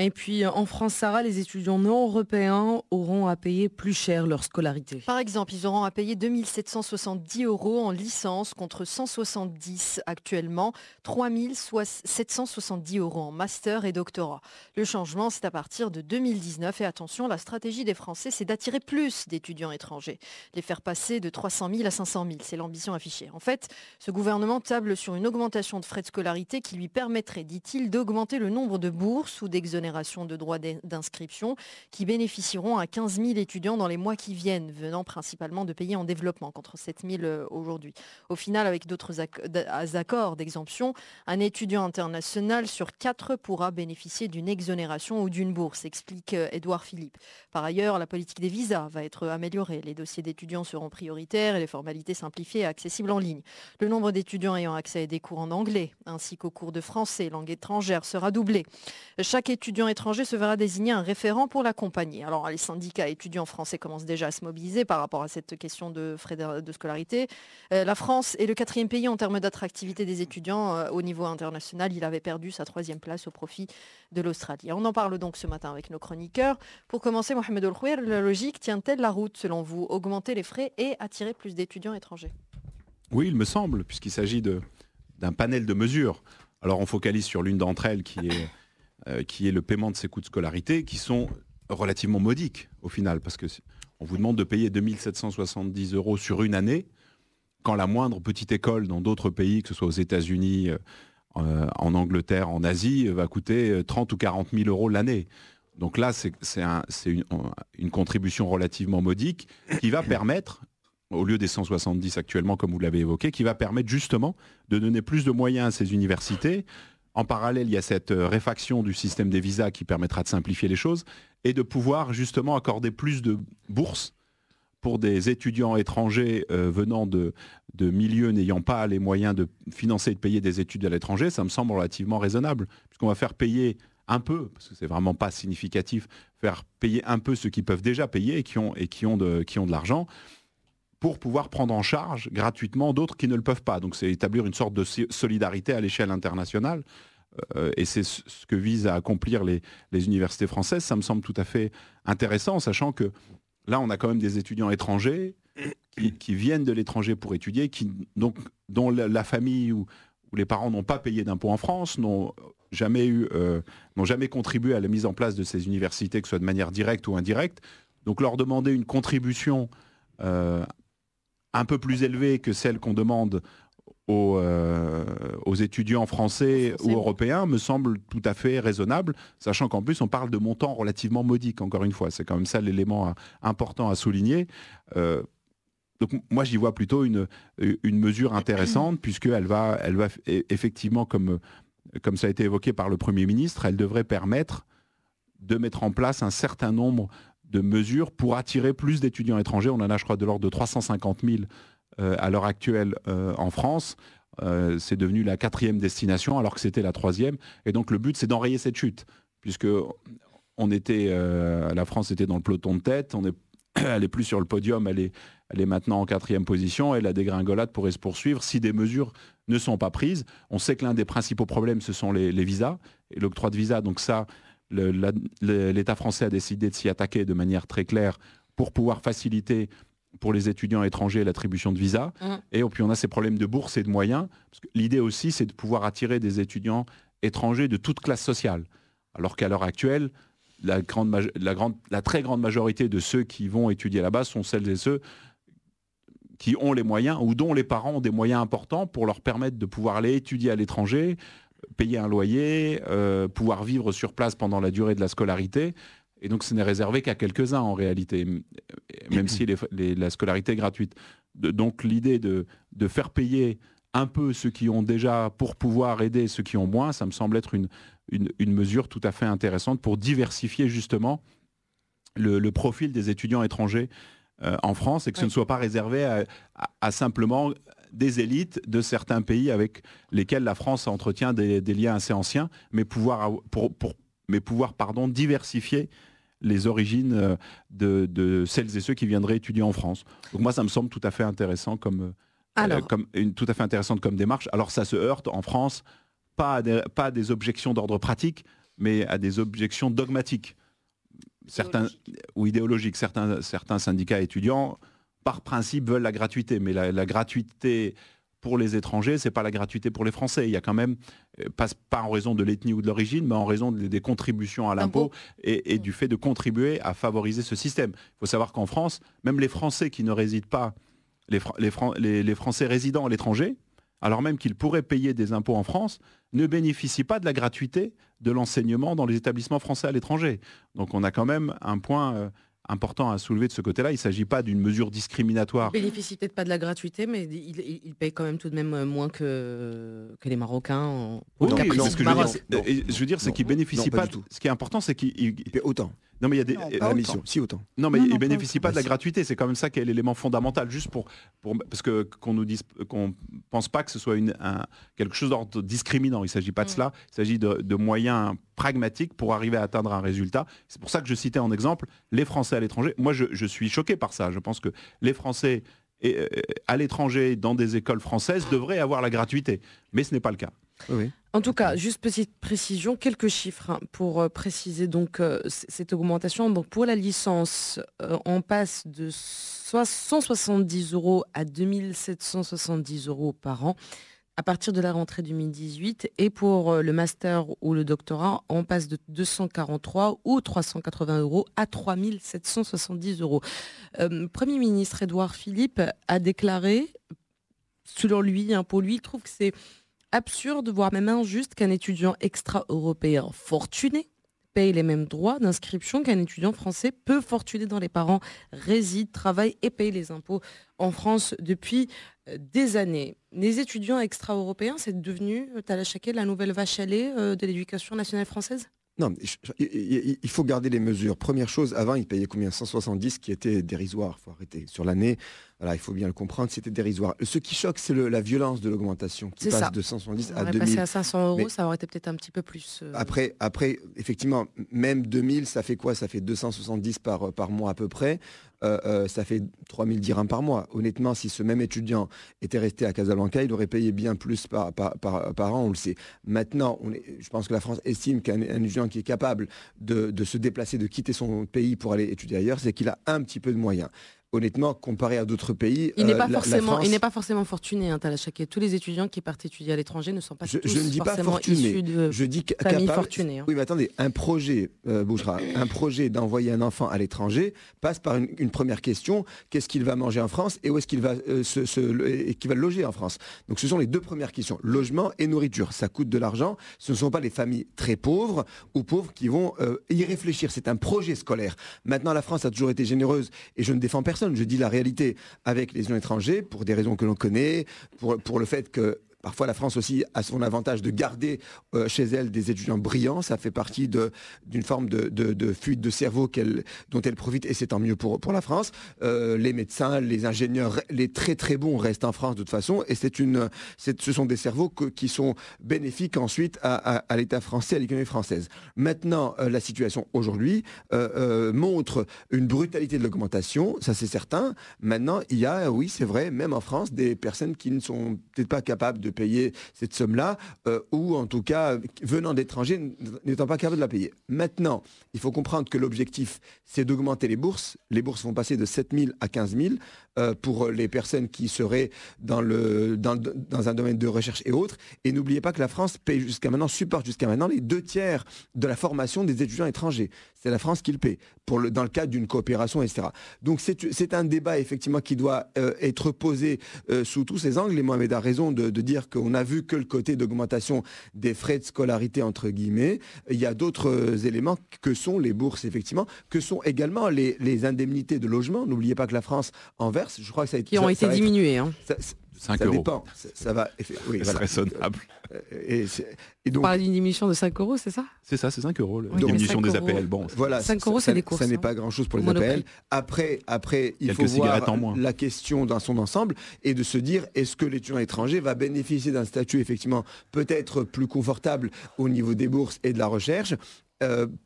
Et puis en France, Sarah, les étudiants non européens auront à payer plus cher leur scolarité. Par exemple, ils auront à payer 2 770 € en licence contre 170 actuellement, 3 770 € en master et doctorat. Le changement, c'est à partir de 2019. Et attention, la stratégie des Français, c'est d'attirer plus d'étudiants étrangers. Les faire passer de 300 000 à 500 000, c'est l'ambition affichée. En fait, ce gouvernement table sur une augmentation de frais de scolarité qui lui permettrait, dit-il, d'augmenter le nombre de bourses ou d'exonérations de droits d'inscription qui bénéficieront à 15 000 étudiants dans les mois qui viennent, venant principalement de pays en développement, contre 7 000 aujourd'hui. Au final, avec d'autres accords d'exemption, un étudiant international sur 4 pourra bénéficier d'une exonération ou d'une bourse, explique Édouard Philippe. Par ailleurs, la politique des visas va être améliorée. Les dossiers d'étudiants seront prioritaires et les formalités simplifiées et accessibles en ligne. Le nombre d'étudiants ayant accès à des cours en anglais, ainsi qu'aux cours de français, langue étrangère, sera doublé. Chaque étudiant étranger se verra désigner un référent pour l'accompagner. Alors, les syndicats étudiants français commencent déjà à se mobiliser par rapport à cette question de frais de scolarité. La France est le 4e pays en termes d'attractivité des étudiants au niveau international. Il avait perdu sa 3e place au profit de l'Australie. On en parle donc ce matin avec nos chroniqueurs. Pour commencer, Mohamed El-Khouer, la logique tient-elle la route selon vous? Augmenter les frais et attirer plus d'étudiants étrangers? Oui, il me semble, puisqu'il s'agit d'un panel de mesures. Alors, on focalise sur l'une d'entre elles qui est le paiement de ces coûts de scolarité, qui sont relativement modiques au final, parce qu'on vous demande de payer 2 770 € sur une année, quand la moindre petite école dans d'autres pays, que ce soit aux États-Unis, en Angleterre, en Asie, va coûter 30 ou 40 000 € l'année. Donc là, c'est une contribution relativement modique qui va permettre, au lieu des 170 actuellement, comme vous l'avez évoqué, qui va permettre justement de donner plus de moyens à ces universités. En parallèle, il y a cette réfaction du système des visas qui permettra de simplifier les choses et de pouvoir justement accorder plus de bourses pour des étudiants étrangers venant de milieux n'ayant pas les moyens de financer et de payer des études à l'étranger. Ça me semble relativement raisonnable, puisqu'on va faire payer un peu, parce que c'est vraiment pas significatif, faire payer un peu ceux qui peuvent déjà payer et qui ont de l'argent, pour pouvoir prendre en charge gratuitement d'autres qui ne le peuvent pas. Donc c'est établir une sorte de solidarité à l'échelle internationale. Et c'est ce que visent à accomplir les universités françaises. Ça me semble tout à fait intéressant, sachant que là, on a quand même des étudiants étrangers qui viennent de l'étranger pour étudier, dont la famille ou les parents n'ont pas payé d'impôts en France, n'ont jamais contribué à la mise en place de ces universités, que ce soit de manière directe ou indirecte. Donc leur demander une contribution un peu plus élevée que celle qu'on demande aux étudiants français ou européens me semble tout à fait raisonnable, sachant qu'en plus on parle de montants relativement modiques, encore une fois. C'est quand même ça l'élément important à souligner. Donc moi j'y vois plutôt une mesure intéressante, puisqu'elle va effectivement, comme ça a été évoqué par le Premier ministre, elle devrait permettre de mettre en place un certain nombre de mesures pour attirer plus d'étudiants étrangers. On en a, je crois, de l'ordre de 350 000 à l'heure actuelle en France. C'est devenu la 4e destination, alors que c'était la 3e. Et donc le but, c'est d'enrayer cette chute, puisque la France était dans le peloton de tête. Elle est plus sur le podium, elle est maintenant en 4e position, et la dégringolade pourrait se poursuivre si des mesures ne sont pas prises. On sait que l'un des principaux problèmes, ce sont les visas et l'octroi de visas. Donc ça, l'État français a décidé de s'y attaquer de manière très claire pour pouvoir faciliter pour les étudiants étrangers l'attribution de visas. Et puis on a ces problèmes de bourse et de moyens. Parce que l'idée aussi, c'est de pouvoir attirer des étudiants étrangers de toute classe sociale. Alors qu'à l'heure actuelle, la très grande majorité de ceux qui vont étudier là-bas sont celles et ceux qui ont les moyens, ou dont les parents ont des moyens importants pour leur permettre de pouvoir aller étudier à l'étranger, payer un loyer, pouvoir vivre sur place pendant la durée de la scolarité. Et donc ce n'est réservé qu'à quelques-uns en réalité, même si la scolarité est gratuite. Donc l'idée de faire payer un peu ceux qui ont déjà pour pouvoir aider ceux qui ont moins, ça me semble être une mesure tout à fait intéressante pour diversifier justement le profil des étudiants étrangers en France, et que ce ne soit pas réservé à simplement des élites de certains pays avec lesquels la France entretient des liens assez anciens, mais pouvoir diversifier les origines de celles et ceux qui viendraient étudier en France. Donc moi, ça me semble tout à fait intéressant tout à fait intéressante comme démarche. Alors ça se heurte en France, pas à des objections d'ordre pratique, mais à des objections dogmatiques. Idéologiques. Certains syndicats étudiants, par principe, veulent la gratuité, mais la gratuité pour les étrangers, c'est pas la gratuité pour les Français. Il y a quand même, pas en raison de l'ethnie ou de l'origine, mais en raison des contributions à l'impôt et du fait de contribuer à favoriser ce système. Il faut savoir qu'en France, même les Français qui ne résident pas, les Français résidant à l'étranger, alors même qu'ils pourraient payer des impôts en France, ne bénéficient pas de la gratuité de l'enseignement dans les établissements français à l'étranger. Donc on a quand même un point important à soulever de ce côté-là. Il ne s'agit pas d'une mesure discriminatoire. Ils ne bénéficient peut-être pas de la gratuité, mais ils payent quand même tout de même moins que les Marocains. Oui, c'est ce que je veux dire, c'est qu'ils ne bénéficient pas. Ce qui est important, c'est qu'ils paient autant. Non, mais il y a des la mission, si autant. Non, mais ils ne bénéficient pas de la gratuité. C'est quand même ça qui est l'élément fondamental, juste parce que qu'on nous dise qu'on pense pas que ce soit quelque chose d'ordre discriminant. Il ne s'agit pas de cela. Il s'agit de moyens pragmatiques pour arriver à atteindre un résultat. C'est pour ça que je citais en exemple les Français à l'étranger. Moi, je suis choqué par ça. Je pense que les Français à l'étranger dans des écoles françaises devraient avoir la gratuité, mais ce n'est pas le cas. Oui. En tout cas, juste petite précision, quelques chiffres pour préciser donc cette augmentation. Donc pour la licence, on passe de 170 € à 2770 € par an à partir de la rentrée 2018. Et pour le master ou le doctorat, on passe de 243 ou 380 € à 3770 €. Premier ministre Édouard Philippe a déclaré, selon lui, pour lui, il trouve que c'est absurde, voire même injuste, qu'un étudiant extra-européen fortuné paye les mêmes droits d'inscription qu'un étudiant français peu fortuné dont les parents résident, travaillent et payent les impôts en France depuis des années. Les étudiants extra-européens, c'est devenu, Talla Chaquet, la nouvelle vache à lait de l'éducation nationale française ? Non, il faut garder les mesures. Première chose, avant, ils payaient combien ? 170, qui était dérisoire. Il faut arrêter. Sur l'année, voilà, il faut bien le comprendre, c'était dérisoire. Ce qui choque, c'est la violence de l'augmentation, qui passe de 170 à 2000. Passer à 500 €, ça aurait été peut-être un petit peu plus... Après, effectivement, même 2000, ça fait quoi ? Ça fait 270 par mois à peu près. Ça fait 3000 dirhams par mois. Honnêtement, si ce même étudiant était resté à Casablanca, il aurait payé bien plus par an, on le sait. Maintenant, je pense que la France estime qu'un étudiant qui est capable de se déplacer, de quitter son pays pour aller étudier ailleurs, c'est qu'il a un petit peu de moyens. Honnêtement, comparé à d'autres pays, il n'est pas forcément fortuné, Talla Chaquet. Tous les étudiants qui partent étudier à l'étranger ne sont pas tous forcément issus de familles fortunées. Oui, mais attendez, un projet, Bouchra, un projet d'envoyer un enfant à l'étranger passe par une première question, qu'est-ce qu'il va manger en France et où est-ce qu'il va qu'il va loger en France. Donc ce sont les deux premières questions, logement et nourriture. Ça coûte de l'argent, ce ne sont pas les familles très pauvres ou pauvres qui vont y réfléchir. C'est un projet scolaire. Maintenant, la France a toujours été généreuse et je ne défends personne. Je dis la réalité avec les étudiants étrangers pour des raisons que l'on connaît, pour le fait que parfois la France aussi a son avantage de garder chez elle des étudiants brillants. Ça fait partie d'une forme de fuite de cerveau dont elle profite et c'est tant mieux pour la France. Les médecins, les ingénieurs, les très très bons restent en France de toute façon et ce sont des cerveaux qui sont bénéfiques ensuite à l'État français, à l'économie française. Maintenant, la situation aujourd'hui montre une brutalité de l'augmentation, ça c'est certain. Maintenant, il y a, oui c'est vrai, même en France, des personnes qui ne sont peut-être pas capables de payer cette somme-là, ou en tout cas, venant d'étrangers, n'étant pas capables de la payer. Maintenant, il faut comprendre que l'objectif, c'est d'augmenter les bourses. Les bourses vont passer de 7 000 à 15 000 pour les personnes qui seraient dans un domaine de recherche et autres. Et n'oubliez pas que la France supporte jusqu'à maintenant les 2/3 de la formation des étudiants étrangers. C'est la France qui le paie, dans le cadre d'une coopération, etc. Donc c'est un débat effectivement qui doit être posé sous tous ses angles. Et Mohamed a raison de dire qu'on a vu que le côté d'augmentation des frais de scolarité, entre guillemets. Il y a d'autres éléments que sont les bourses, effectivement, que sont également les indemnités de logement. N'oubliez pas que la France en verse, je crois que ça a été... Qui ont été diminuées. 5 ça euros. Dépend. Ça va. Oui, c'est raisonnable. Et donc, on parle d'une diminution de 5 €, c'est ça ? C'est ça, c'est 5 €. La diminution des APL. Bon, voilà, 5 €, c'est des courses. Ça n'est pas grand-chose pour les APL. Après, il faut voir la question dans son ensemble et de se dire, est-ce que l'étudiant étranger va bénéficier d'un statut effectivement peut-être plus confortable au niveau des bourses et de la recherche,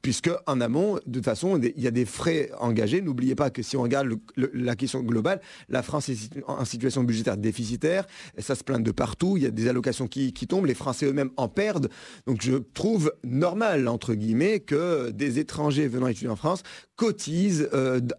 puisque en amont, de toute façon, il y a des frais engagés. N'oubliez pas que si on regarde la question globale, la France est en situation budgétaire déficitaire, ça se plaint de partout, il y a des allocations qui tombent, les Français eux-mêmes en perdent monde. Donc je trouve normal, entre guillemets, que des étrangers venant étudier en France cotisent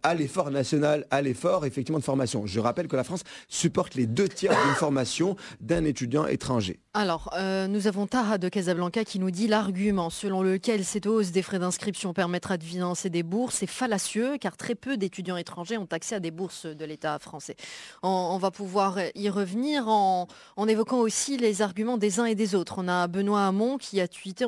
à l'effort national, à l'effort effectivement de formation. Je rappelle que la France supporte les 2/3 d'une formation d'un étudiant étranger. Alors, nous avons Tara de Casablanca qui nous dit l'argument selon lequel cette hausse des frais d'inscription permettra de financer des bourses est fallacieux car très peu d'étudiants étrangers ont accès à des bourses de l'État français. On va pouvoir y revenir en évoquant aussi les arguments des uns et des autres. On a Benoît Hamon qui a tweeté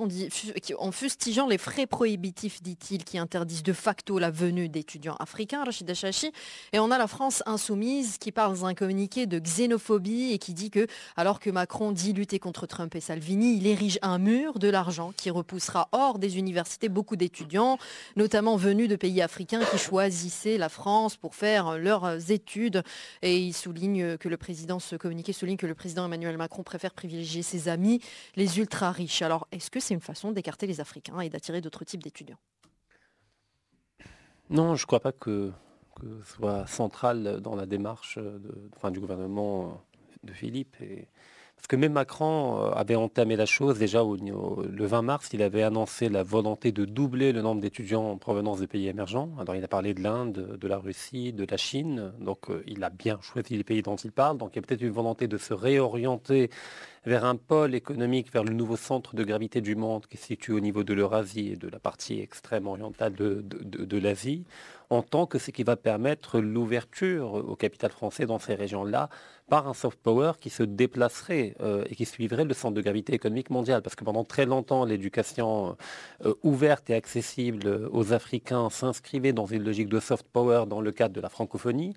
en fustigeant les frais prohibitifs, dit-il, qui interdisent de facto la venue d'étudiants africains, Rachida Chachi. Et on a la France insoumise qui parle dans un communiqué de xénophobie et qui dit que, alors que Macron dit lutter contre Trump et Salvini, il érige un mur de l'argent qui repoussera hors des universités beaucoup d'étudiants, notamment venus de pays africains qui choisissaient la France pour faire leurs études. Et il souligne que ce communiqué souligne que le président Emmanuel Macron préfère privilégier ses amis, les ultra-riches. Alors, est-ce que c'est une façon d'écarter les Africains et d'attirer d'autres types d'étudiants ? Non, je ne crois pas que ce soit central dans la démarche du gouvernement de Philippe. Parce que même Macron avait entamé la chose déjà le 20 mars, il avait annoncé la volonté de doubler le nombre d'étudiants en provenance des pays émergents. Alors il a parlé de l'Inde, de la Russie, de la Chine, donc il a bien choisi les pays dont il parle. Donc il y a peut-être une volonté de se réorienter vers un pôle économique, vers le nouveau centre de gravité du monde qui se situe au niveau de l'Eurasie et de la partie extrême orientale de l'Asie, en tant que ce qui va permettre l'ouverture au capital français dans ces régions-là par un soft power qui se déplacerait et qui suivrait le centre de gravité économique mondial. Parce que pendant très longtemps, l'éducation ouverte et accessible aux Africains s'inscrivait dans une logique de soft power dans le cadre de la francophonie.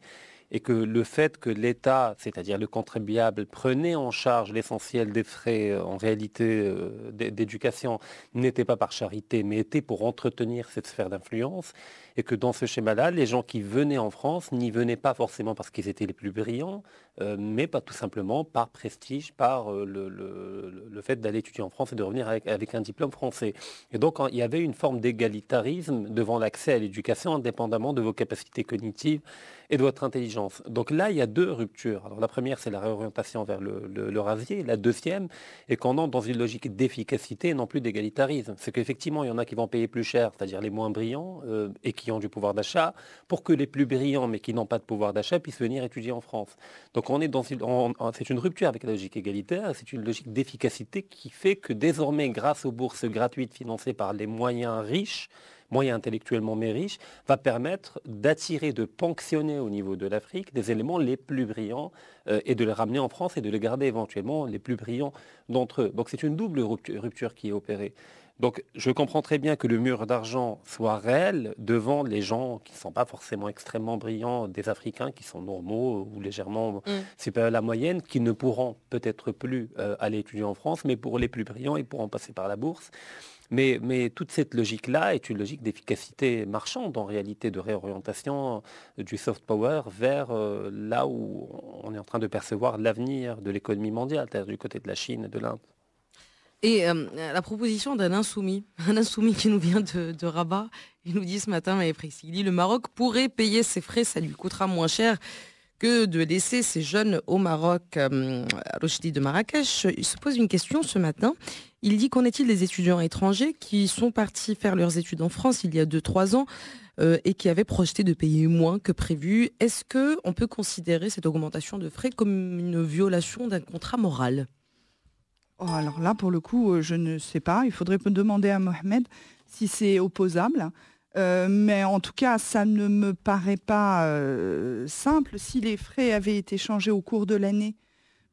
Et que le fait que l'État, c'est-à-dire le contribuable, prenait en charge l'essentiel des frais en réalité d'éducation, n'était pas par charité, mais était pour entretenir cette sphère d'influence, et que dans ce schéma-là, les gens qui venaient en France n'y venaient pas forcément parce qu'ils étaient les plus brillants, mais pas tout simplement par prestige, par le fait d'aller étudier en France et de revenir avec un diplôme français. Et donc il y avait une forme d'égalitarisme devant l'accès à l'éducation, indépendamment de vos capacités cognitives et de votre intelligence. Donc là, il y a deux ruptures. Alors la première, c'est la réorientation vers l'Eurasie. La deuxième est qu'on entre dans une logique d'efficacité et non plus d'égalitarisme. C'est qu'effectivement, il y en a qui vont payer plus cher, c'est-à-dire les moins brillants et qui ont du pouvoir d'achat, pour que les plus brillants mais qui n'ont pas de pouvoir d'achat puissent venir étudier en France. Donc on est c'est une rupture avec la logique égalitaire, c'est une logique d'efficacité qui fait que désormais, grâce aux bourses gratuites financées par les moyens riches, moyens intellectuellement mais riches, va permettre d'attirer, de ponctionner au niveau de l'Afrique des éléments les plus brillants et de les ramener en France et de les garder éventuellement les plus brillants d'entre eux. Donc c'est une double rupture qui est opérée. Donc je comprends très bien que le mur d'argent soit réel devant les gens qui ne sont pas forcément extrêmement brillants, des Africains qui sont normaux ou légèrement supérieurs à la moyenne, qui ne pourront peut-être plus aller étudier en France, mais pour les plus brillants, ils pourront passer par la bourse. Mais toute cette logique-là est une logique d'efficacité marchande, en réalité, de réorientation du soft power vers là où on est en train de percevoir l'avenir de l'économie mondiale, c'est-à-dire du côté de la Chine et de l'Inde. Et la proposition d'un insoumis, qui nous vient de Rabat, il nous dit ce matin, mais précis, il dit le Maroc pourrait payer ses frais, ça lui coûtera moins cher que de laisser ces jeunes au Maroc. Rochdi de Marrakech, il se pose une question ce matin. Il dit qu'en est-il des étudiants étrangers qui sont partis faire leurs études en France il y a 2-3 ans et qui avaient projeté de payer moins que prévu. Est-ce qu'on peut considérer cette augmentation de frais comme une violation d'un contrat moral ? Alors là, pour le coup, je ne sais pas. Il faudrait demander à Mohamed si c'est opposable. Mais en tout cas, ça ne me paraît pas simple. Si les frais avaient été changés au cours de l'année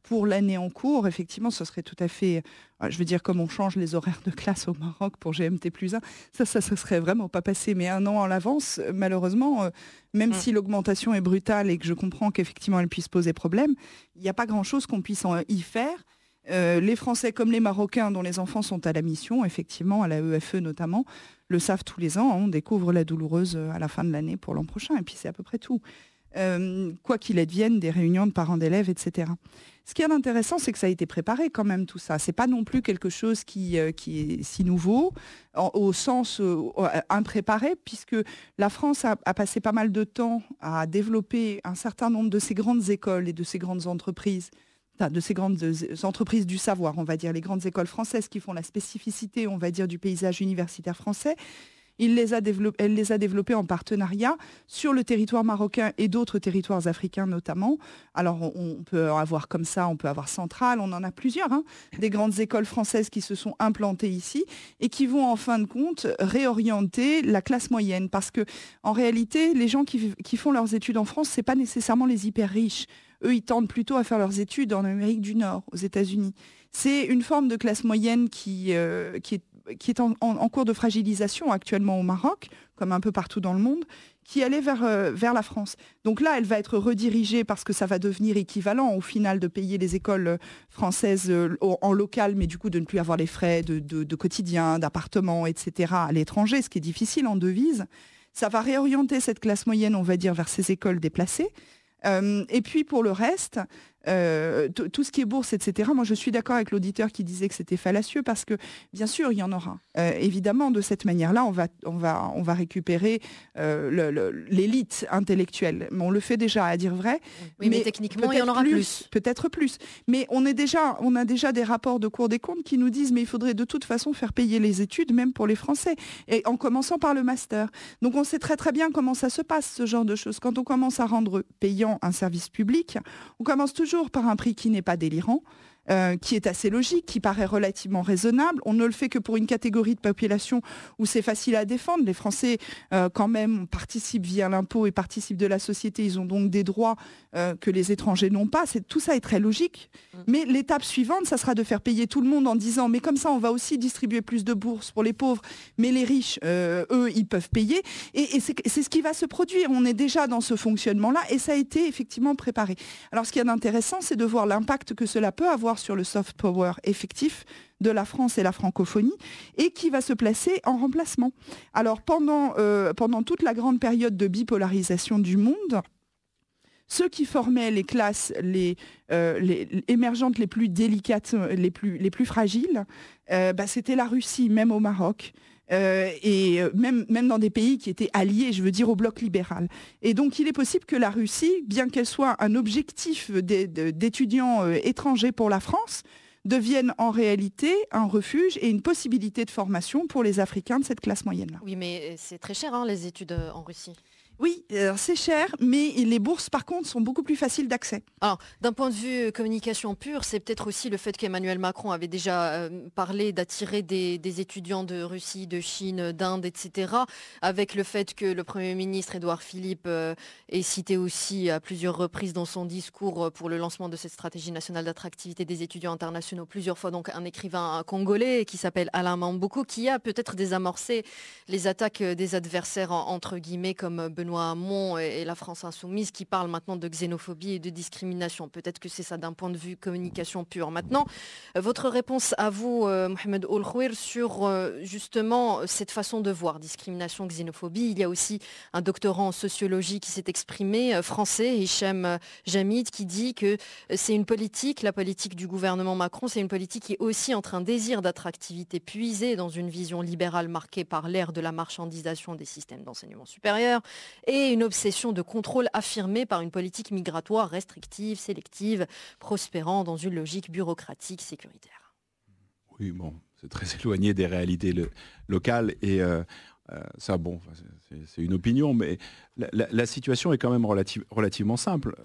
pour l'année en cours, effectivement, ce serait tout à fait... Je veux dire, comme on change les horaires de classe au Maroc pour GMT+1, ça serait vraiment pas passé. Mais un an à l'avance, malheureusement, même si l'augmentation est brutale et que je comprends qu'effectivement, elle puisse poser problème, il n'y a pas grand-chose qu'on puisse y faire. Les Français comme les Marocains dont les enfants sont à la mission, effectivement, à la EFE notamment, le savent tous les ans. On découvre la douloureuse à la fin de l'année pour l'an prochain, et puis c'est à peu près tout. Quoi qu'il advienne, des réunions de parents d'élèves, etc. Ce qui est intéressant, c'est que ça a été préparé quand même tout ça. C'est pas non plus quelque chose qui est si nouveau, au sens impréparé, puisque la France a passé pas mal de temps à développer un certain nombre de ces grandes écoles et de ces grandes entreprises de ces grandes entreprises du savoir, on va dire, les grandes écoles françaises qui font la spécificité, on va dire, du paysage universitaire français. Elle les a développées en partenariat sur le territoire marocain et d'autres territoires africains notamment. Alors on peut avoir comme ça, on peut avoir Centrale, on en a plusieurs, des grandes écoles françaises qui se sont implantées ici et qui vont en fin de compte réorienter la classe moyenne. Parce que en réalité, les gens qui font leurs études en France, c'est pas nécessairement les hyper riches. Eux, ils tendent plutôt à faire leurs études en Amérique du Nord, aux États-Unis. C'est une forme de classe moyenne qui est en cours de fragilisation actuellement au Maroc, comme un peu partout dans le monde, qui allait vers la France. Donc là, elle va être redirigée parce que ça va devenir équivalent au final de payer les écoles françaises en local, mais du coup de ne plus avoir les frais de quotidien, d'appartement, etc. à l'étranger, ce qui est difficile en devise. Ça va réorienter cette classe moyenne, on va dire, vers ces écoles déplacées. Et puis pour le reste, tout ce qui est bourse, etc., moi je suis d'accord avec l'auditeur qui disait que c'était fallacieux parce que bien sûr il y en aura. Évidemment, de cette manière-là, on va récupérer l'élite intellectuelle. Mais on le fait déjà, à dire vrai. Oui, mais techniquement, il y en aura plus. Peut-être plus. Mais on a déjà des rapports de Cour des comptes qui nous disent mais il faudrait de toute façon faire payer les études, même pour les Français, et en commençant par le master. Donc on sait très très bien comment ça se passe, ce genre de choses. Quand on commence à rendre payant un service public, on commence toujours par un prix qui n'est pas délirant, qui est assez logique, qui paraît relativement raisonnable. On ne le fait que pour une catégorie de population où c'est facile à défendre. Les Français, quand même, participent via l'impôt et participent de la société. Ils ont donc des droits que les étrangers n'ont pas. Tout ça est très logique. Mais l'étape suivante, ça sera de faire payer tout le monde en disant mais comme ça, on va aussi distribuer plus de bourses pour les pauvres. Mais les riches, eux, ils peuvent payer. Et c'est ce qui va se produire. On est déjà dans ce fonctionnement-là et ça a été effectivement préparé. Alors, ce qui est intéressant, c'est de voir l'impact que cela peut avoir sur le soft power effectif de la France et la francophonie, et qui va se placer en remplacement. Alors, pendant toute la grande période de bipolarisation du monde, ceux qui formaient les classes les émergentes les plus délicates, les plus fragiles, c'était la Russie, même au Maroc. Et même dans des pays qui étaient alliés, je veux dire, au bloc libéral. Et donc, il est possible que la Russie, bien qu'elle soit un objectif d'étudiants étrangers pour la France, devienne en réalité un refuge et une possibilité de formation pour les Africains de cette classe moyenne-là. Oui, mais c'est très cher, les études en Russie. Oui, c'est cher, mais les bourses, par contre, sont beaucoup plus faciles d'accès. Alors, d'un point de vue communication pure, c'est peut-être aussi le fait qu'Emmanuel Macron avait déjà parlé d'attirer des étudiants de Russie, de Chine, d'Inde, etc., avec le fait que le Premier ministre Édouard Philippe ait cité aussi à plusieurs reprises dans son discours pour le lancement de cette stratégie nationale d'attractivité des étudiants internationaux, plusieurs fois donc un écrivain congolais qui s'appelle Alain Mamboko, qui a peut-être désamorcé les attaques des adversaires, entre guillemets, comme Benoît Hamon et la France Insoumise, qui parlent maintenant de xénophobie et de discrimination. Peut-être que c'est ça d'un point de vue communication pure. Maintenant, votre réponse à vous, Mohamed Oulkhouir, sur justement cette façon de voir discrimination, xénophobie. Il y a aussi un doctorant en sociologie qui s'est exprimé, français, Hicham Jamid, qui dit que c'est une politique, la politique du gouvernement Macron, c'est une politique qui est aussi entre un désir d'attractivité puisé dans une vision libérale marquée par l'ère de la marchandisation des systèmes d'enseignement supérieur et une obsession de contrôle affirmée par une politique migratoire restrictive, sélective, prospérant dans une logique bureaucratique sécuritaire. Oui, bon, c'est très éloigné des réalités locales et ça, bon, c'est une opinion, mais la situation est quand même relativement simple.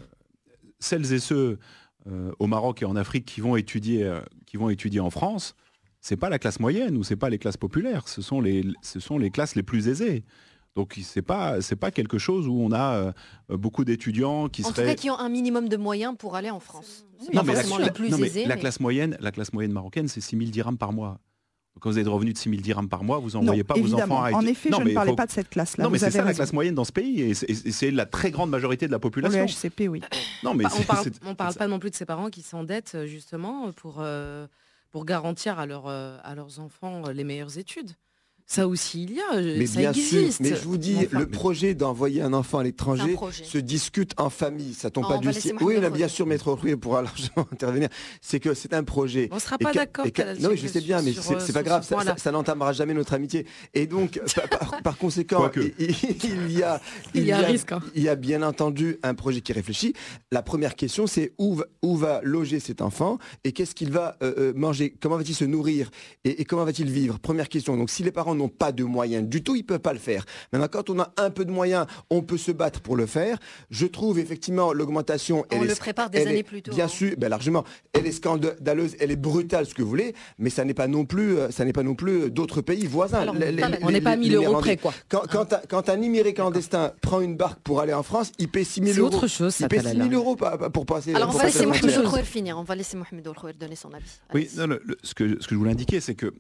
Celles et ceux au Maroc et en Afrique qui vont étudier en France, c'est pas la classe moyenne ou c'est pas les classes populaires, ce sont les classes les plus aisées. Donc c'est pas quelque chose où on a beaucoup d'étudiants qui tout cas qui ont un minimum de moyens pour aller en France. Non, mais la classe moyenne marocaine, c'est 6 000 dirhams par mois. Donc, quand vous avez des revenus de 6 000 dirhams par mois, vous n'envoyez pas vos enfants à... En effet, je ne parlais pas de cette classe-là. Non, mais c'est ça la classe moyenne dans ce pays, et c'est la très grande majorité de la population. Le HCP, oui. Non, mais on parle pas non plus de ses parents qui s'endettent justement pour garantir à leurs enfants les meilleures études. Ça aussi, il y a, Mais ça bien existe. sûr, mais je vous dis, le projet d'envoyer un enfant à l'étranger se discute en famille. Ça tombe pas du ciel. Oui, bien sûr, Maître Roué pourra largement intervenir. C'est que c'est un projet. On ne sera pas d'accord. Non, je sais bien, mais c'est pas grave. Ça n'entamera jamais notre amitié. Et donc, par conséquent, il y a un risque. Il y a bien entendu un projet qui réfléchit. La première question, c'est où va loger cet enfant et qu'est-ce qu'il va manger, comment va-t-il se nourrir et comment va-t-il vivre. Première question. Donc, si les parents n'ont pas de moyens du tout, ils ne peuvent pas le faire. Maintenant, quand on a un peu de moyens, on peut se battre pour le faire. Je trouve effectivement l'augmentation... On le prépare des années plus tôt. Bien sûr, largement. Elle est scandaleuse, elle est brutale, ce que vous voulez, mais ça n'est pas non plus, d'autres pays voisins. Alors, on n'est pas à 1000 € près, quoi. Quand un immigré clandestin prend une barque pour aller en France, il paie 6 000 €. C'est autre chose, ça. Il paie 6 000 € pour passer. Alors, on va laisser Mohamed Olkhouer finir. On va laisser Mohamed Olkhouer donner son avis. Oui, ce que je voulais indiquer, c'est que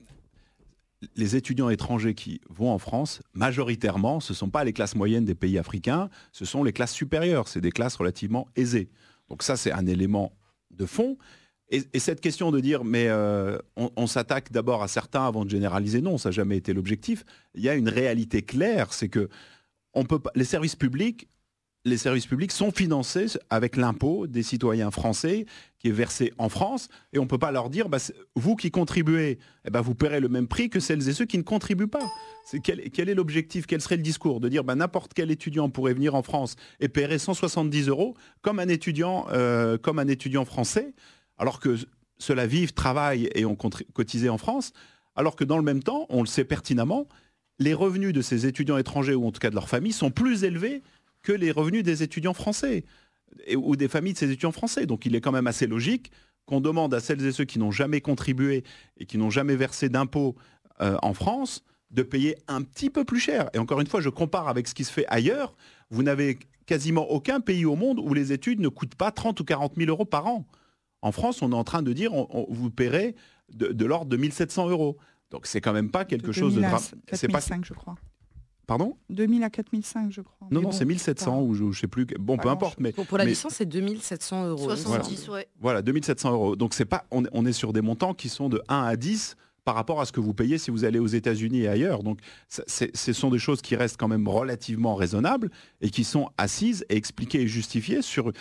les étudiants étrangers qui vont en France, majoritairement, ce ne sont pas les classes moyennes des pays africains, ce sont les classes supérieures, c'est des classes relativement aisées. Donc ça, c'est un élément de fond. Et cette question de dire, mais on s'attaque d'abord à certains avant de généraliser, non, ça n'a jamais été l'objectif. Il y a une réalité claire, c'est que les services publics sont financés avec l'impôt des citoyens français qui est versé en France et on ne peut pas leur dire vous qui contribuez, vous paierez le même prix que celles et ceux qui ne contribuent pas. Quel est l'objectif? Quel serait le discours? De dire n'importe quel étudiant pourrait venir en France et paierait 170 € comme un étudiant français, alors que ceux-là vivent, travaillent et ont cotisé en France, alors que dans le même temps, on le sait pertinemment, les revenus de ces étudiants étrangers ou en tout cas de leur famille sont plus élevés que les revenus des étudiants français ou des familles de ces étudiants français. Donc il est quand même assez logique qu'on demande à celles et ceux qui n'ont jamais contribué et qui n'ont jamais versé d'impôts en France de payer un petit peu plus cher. Et encore une fois, je compare avec ce qui se fait ailleurs. Vous n'avez quasiment aucun pays au monde où les études ne coûtent pas 30 ou 40 000 € par an. En France, on est en train de dire vous paierez de l'ordre de 1 700 €. Donc c'est quand même pas quelque chose de dramatique. 4 500, je crois. Pardon ? 2000 à 4005, je crois. Non, c'est 1700 ou je ne sais plus. Bon, peu importe. Mais pour la licence, c'est 2700 €. 70, ouais. Voilà, 2700 €. Donc c'est pas, on est sur des montants qui sont de 1 à 10 par rapport à ce que vous payez si vous allez aux États-Unis et ailleurs. Donc ce sont des choses qui restent quand même relativement raisonnables et qui sont assises et expliquées et justifiées sur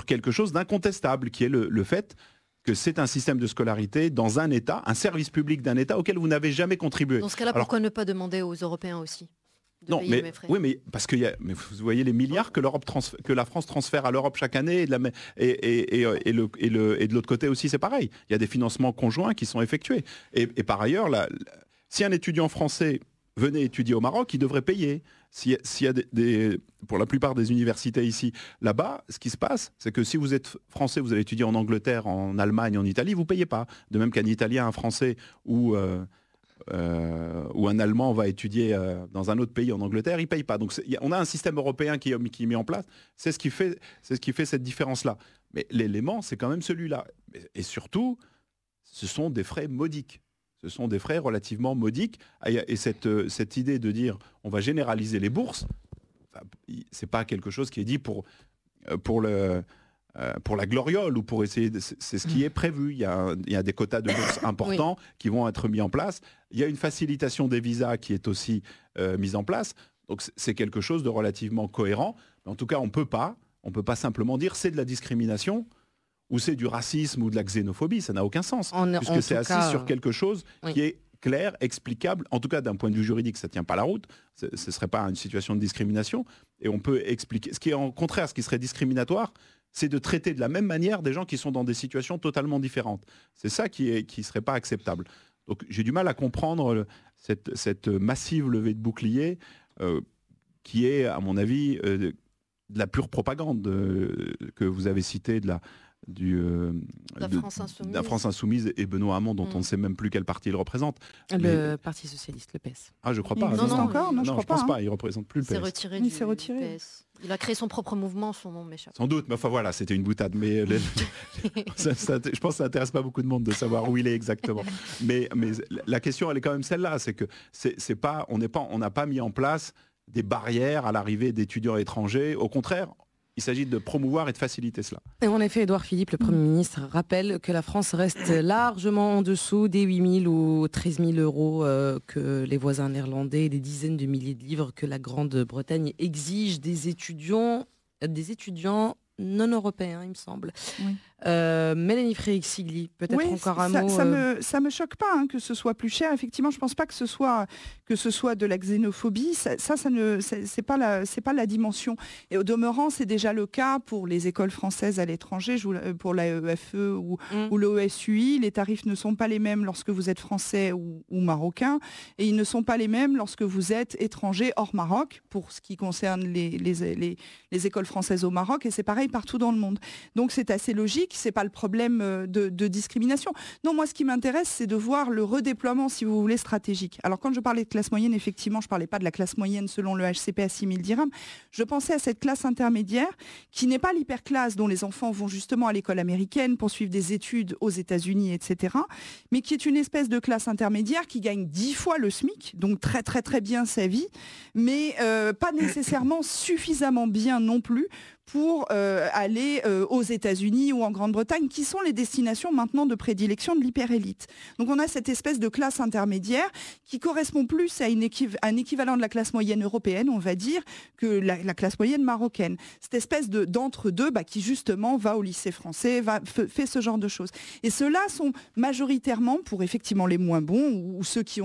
quelque chose d'incontestable, qui est le fait que c'est un système de scolarité dans un État, un service public d'un État auquel vous n'avez jamais contribué. Dans ce cas-là, pourquoi ne pas demander aux Européens aussi ? Non, mais parce que mais vous voyez les milliards que la France transfère à l'Europe chaque année et de l'autre côté aussi c'est pareil. Il y a des financements conjoints qui sont effectués. Et par ailleurs, si un étudiant français venait étudier au Maroc, il devrait payer. S'il y a pour la plupart des universités ici, là-bas, ce qui se passe, c'est que si vous êtes français, vous allez étudier en Angleterre, en Allemagne, en Italie, vous ne payez pas. De même qu'un Italien, un Français ou un Allemand va étudier dans un autre pays en Angleterre, il ne paye pas. Donc on a un système européen qui est mis en place. C'est ce qui fait cette différence-là. Mais l'élément, c'est quand même celui-là. Et surtout, ce sont des frais modiques. Ce sont des frais relativement modiques. Et cette idée de dire on va généraliser les bourses, c'est pas quelque chose qui est dit pour la gloriole ou pour essayer, c'est ce qui est prévu. Il y a des quotas de bourse importants qui vont être mis en place. Il y a une facilitation des visas qui est aussi mise en place. Donc c'est quelque chose de relativement cohérent. Mais en tout cas, on peut pas simplement dire c'est de la discrimination ou c'est du racisme ou de la xénophobie. Ça n'a aucun sens. Puisque c'est assis sur quelque chose qui est clair, explicable. En tout cas, d'un point de vue juridique, ça ne tient pas la route. Ce ne serait pas une situation de discrimination. Et on peut expliquer. Ce qui est en contraire, ce qui serait discriminatoire, c'est de traiter de la même manière des gens qui sont dans des situations totalement différentes. C'est ça qui ne serait pas acceptable. Donc j'ai du mal à comprendre cette massive levée de bouclier qui est, à mon avis, de la pure propagande que vous avez citée de la France Insoumise et Benoît Hamon, dont on ne sait même plus quel parti il représente. Le Parti Socialiste, le PS. Ah, je crois pas. Non, je pense pas. Il ne représente plus le PS. Il s'est retiré. PS. Il a créé son propre mouvement, son nom m'échappe. Sans doute, mais enfin voilà, c'était une boutade. Mais je pense que ça n'intéresse pas beaucoup de monde de savoir où il est exactement. Mais la question, elle est quand même celle-là, c'est que on n'a pas mis en place des barrières à l'arrivée d'étudiants étrangers. Au contraire, Il s'agit de promouvoir et de faciliter cela. Et en effet, Édouard Philippe, le Premier ministre, rappelle que la France reste largement en dessous des 8 000 ou 13 000 euros que les voisins néerlandais et des dizaines de milliers de livres que la Grande-Bretagne exige des étudiants non européens, il me semble. Oui. Mélanie Frédéric-Sigli, peut-être encore un mot. Ça me choque pas que ce soit plus cher. Effectivement, je pense pas que ce soit de la xénophobie. C'est pas la dimension. Et au demeurant, c'est déjà le cas pour les écoles françaises à l'étranger, pour la EFE ou l'OSUI. Les tarifs ne sont pas les mêmes lorsque vous êtes français ou marocain, et ils ne sont pas les mêmes lorsque vous êtes étranger hors Maroc, pour ce qui concerne les écoles françaises au Maroc, et c'est pareil partout dans le monde. Donc c'est assez logique. C'est pas le problème de discrimination. Non, moi, ce qui m'intéresse, c'est de voir le redéploiement, si vous voulez, stratégique. Alors, quand je parlais de classe moyenne, effectivement, je parlais pas de la classe moyenne selon le HCP à 6 000 dirhams. Je pensais à cette classe intermédiaire qui n'est pas l'hyperclasse dont les enfants vont justement à l'école américaine pour suivre des études aux États-Unis, etc., mais qui est une espèce de classe intermédiaire qui gagne 10 fois le SMIC, donc très, très, très bien sa vie, mais pas nécessairement suffisamment bien non plus pour aller aux États-Unis ou en Grande-Bretagne, qui sont les destinations maintenant de prédilection de l'hyperélite. Donc on a cette espèce de classe intermédiaire qui correspond plus à un équivalent de la classe moyenne européenne, on va dire, que la classe moyenne marocaine. Cette espèce d'entre-deux qui justement va au lycée français, fait ce genre de choses. Et ceux-là sont majoritairement, pour effectivement les moins bons, ou ceux qui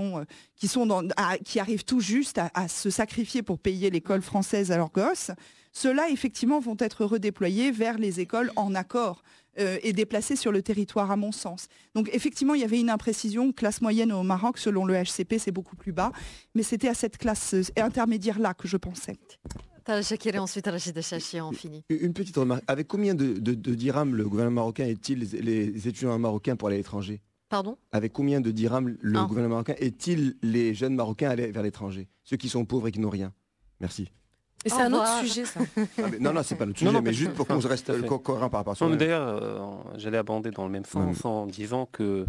arrivent tout juste à se sacrifier pour payer l'école française à leurs gosses, ceux-là, effectivement, vont être redéployés vers les écoles en accord et déplacés sur le territoire, à mon sens. Donc, effectivement, il y avait une imprécision. Classe moyenne au Maroc, selon le HCP, c'est beaucoup plus bas. Mais c'était à cette classe intermédiaire-là que je pensais. Ensuite, Rachida Chachi, on finit. Une petite remarque. Avec combien de dirhams le gouvernement marocain est-il les étudiants marocains pour aller à l'étranger ? Pardon ? Avec combien de dirhams le gouvernement marocain est-il les jeunes marocains à aller vers l'étranger ? Ceux qui sont pauvres et qui n'ont rien. Merci. Et c'est un autre sujet, ça. Non, c'est pas notre sujet, mais juste pour qu'on se reste cohérent par rapport à ça. D'ailleurs, j'allais abonder dans le même sens en disant que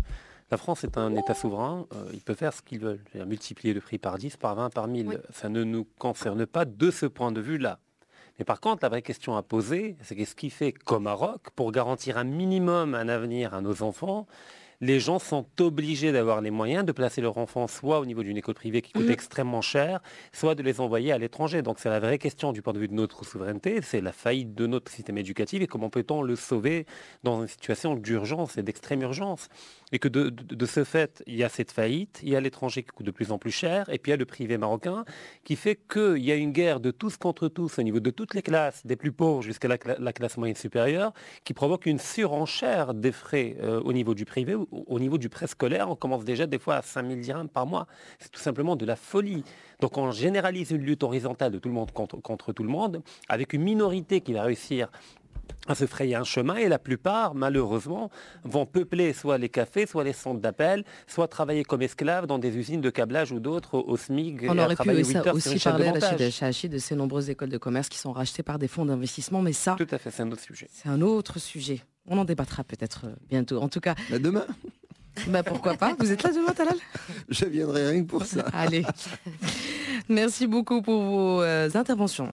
la France est un État souverain, il peut faire ce qu'il veut, multiplier le prix par 10, par 20, par 1000. Oui. Ça ne nous concerne pas de ce point de vue-là. Mais par contre, la vraie question à poser, c'est qu'est-ce qui fait qu'au Maroc, pour garantir un minimum un avenir à nos enfants, les gens sont obligés d'avoir les moyens de placer leurs enfants soit au niveau d'une école privée qui coûte extrêmement cher, soit de les envoyer à l'étranger. Donc c'est la vraie question du point de vue de notre souveraineté, c'est la faillite de notre système éducatif et comment peut-on le sauver dans une situation d'urgence et d'extrême urgence. Et que de ce fait, il y a cette faillite, il y a l'étranger qui coûte de plus en plus cher, et puis il y a le privé marocain qui fait qu'il y a une guerre de tous contre tous au niveau de toutes les classes, des plus pauvres jusqu'à la classe moyenne supérieure, qui provoque une surenchère des frais au niveau du privé. Au niveau du préscolaire, on commence déjà des fois à 5 000 dirhams par mois. C'est tout simplement de la folie. Donc on généralise une lutte horizontale de tout le monde contre tout le monde, avec une minorité qui va réussir à se frayer un chemin, et la plupart, malheureusement, vont peupler soit les cafés, soit les centres d'appel, soit travailler comme esclaves dans des usines de câblage ou d'autres au SMIC. On aurait pu aussi parler, Rachida Chachi, de ces nombreuses écoles de commerce qui sont rachetées par des fonds d'investissement, mais ça... Tout à fait, c'est un autre sujet. C'est un autre sujet. On en débattra peut-être bientôt. En tout cas... Demain. Pourquoi pas. Vous êtes là demain, Talal ? Je viendrai rien que pour ça. Allez. Merci beaucoup pour vos interventions.